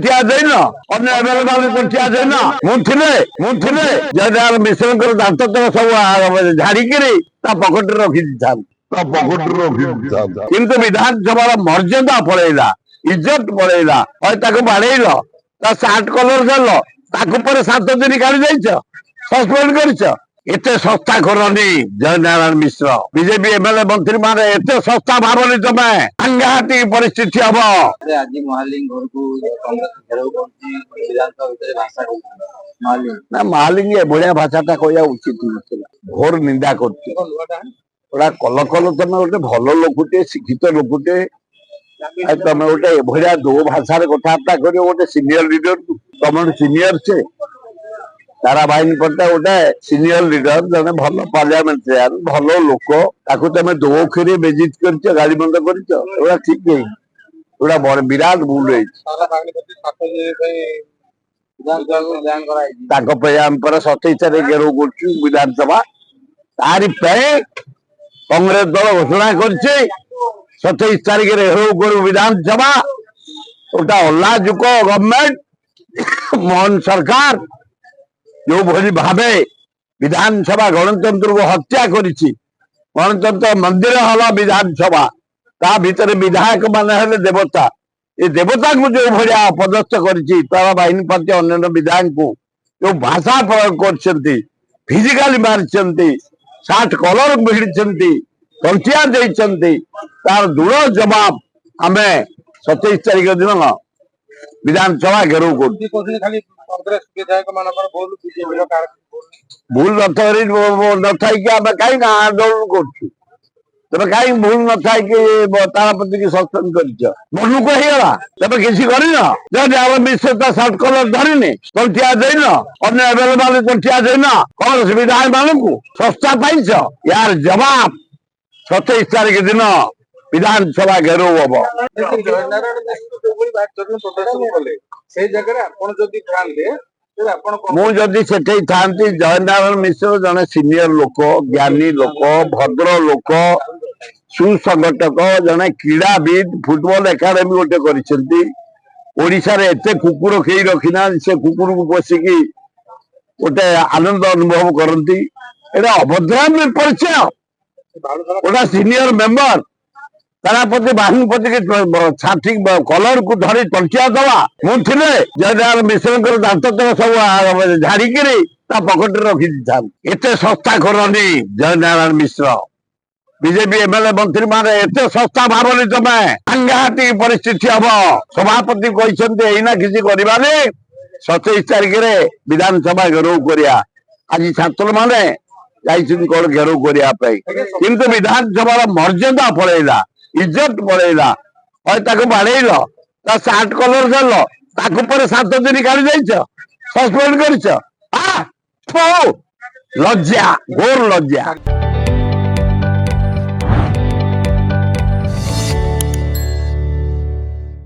ଠିଆ ଯାଇନ ଅନ୍ୟ ଠିଆ ଯାଇନ ମୁଁ ଥିଲେ ଜୟନାରାୟଣ ମିଶ୍ରଙ୍କର ଦାନ୍ତ ତକ ସବୁ ଝାଡିକିରି ତା ପକେଟରେ ରଖିଦେଇଥାନ୍ତି କିନ୍ତୁ ବିଧାନସଭାର ମର୍ଯ୍ୟାଦା ପଳେଇଲା ଇଜ୍ଜତ ପଳେଇଲା ତାକୁ ବାଡେଇଲ ତା ସାର୍ଟ କଲର ଦେଲ ତାକୁ ପରେ 7 ଦିନ କାଢି ଯାଇଛ ସସ୍ପେଣ୍ଡ କରିଛ एते सस्ता करनी जयनारायण मिश्र बीजेपी एमएलए मंत्री माने एते सस्ता भावनी तमे सांघातिक परिस्थिति हम आज महालिंग घर को कांग्रेस घेराव करछि विधानसभा भितर भाषा महालिंग ना महालिंग ए बढ़िया भाषाटा कहया उचित नथिला घोर निंदा करछि ओडा कल कल तमे ओटे भलो लोकुटे शिक्षित लोकुटे तमे ओटे बढ़िया दो भाषा रे कथाबार्ता करियो ओटे सीनियर लीडर तमे सीनियर छे तारा भाई पट्टा गोटे सीनियर लीडर जने भल पार्लियामेंटेरियन भल लोक ताकू तमे दोखरी बेजित करछ गाड़ी बंद करछ एटा ठीक नहीं एटा विराट भूल है ताको पे हम पर 27 तारिख गेरो करछु विधानसभा तारि पे कांग्रेस दल घोषणा करछि 27 तारिख रे हेरो करू विधानसभा ओटा अल्लाजुको गवर्नमेंट मोहन सरकार जो भली भावे विधानसभा गणतंत्र को हत्या करिछि गणतंत्र मंदिर हला विधानसभा ता भीतर विधायक माने हेले देवता ये देवता को जो भलिया पदस्थ करिछि तारा बाहिनी पार्टी अन्य विधायक को जो भाषा प्रयोग करछंती फिजिकली मारछंती साठ कलर भिड़छंती पंचिया देछंती तार दृढ़ जवाब हमें 27 तारिख दिन विधानसभा घेराव कर भूल न कहीं आंदोलन कर कहीं भूल न तारापति की सस्पेंड कर मनुक होगा तेज किसी कर मिश्र सर्ट कलर धरनी तुम ठिया देन अन्य एमएलए तुम ठिया देन कांग्रेस विधायक मान सस्ता पाइछ यार जवाब 27 तारिख दिन विधानसभा घेराव हम मुझे थांती जयनारायण मिश्र जने सीनियर लोक ज्ञानी लोक भद्र लोक सुसंगठक जने क्रीड़ाविद फुटबॉल एकाडेमी गोटे ओडिशा रे एते कुकुर खेई रखिना से कुकुर को बसिकी गोटे आनंद अनुभव करती एटा अभद्राम परिचय गोटा सीनियर मेंबर तारापति बाहिनीपति के छाती कलर को धरी टंटिया दवा मुझे जयनारायण मिश्र दात तक सब झाड़िकी पकेट रखिदेइथांती एते सस्ता करनी जयनारायण मिश्र बीजेपी एमएलए मंत्री माने एते सस्ता भावनी तमे सांघातिक परिस्थिति हम सभापति कहते एना किसी करवानी 27 तारिख रे विधानसभा घेराव करिया आज छात्र माने कौन घेराव करने किंतु विधानसभा मर्यादा पड़ेगा इज्जत पड़ेगा बाड़ेल ता सार्ट कलर देल ताकू पर 7 दिन काढ़ी जाइछ सस्पेंड कर लज्जा घोर लज्जा।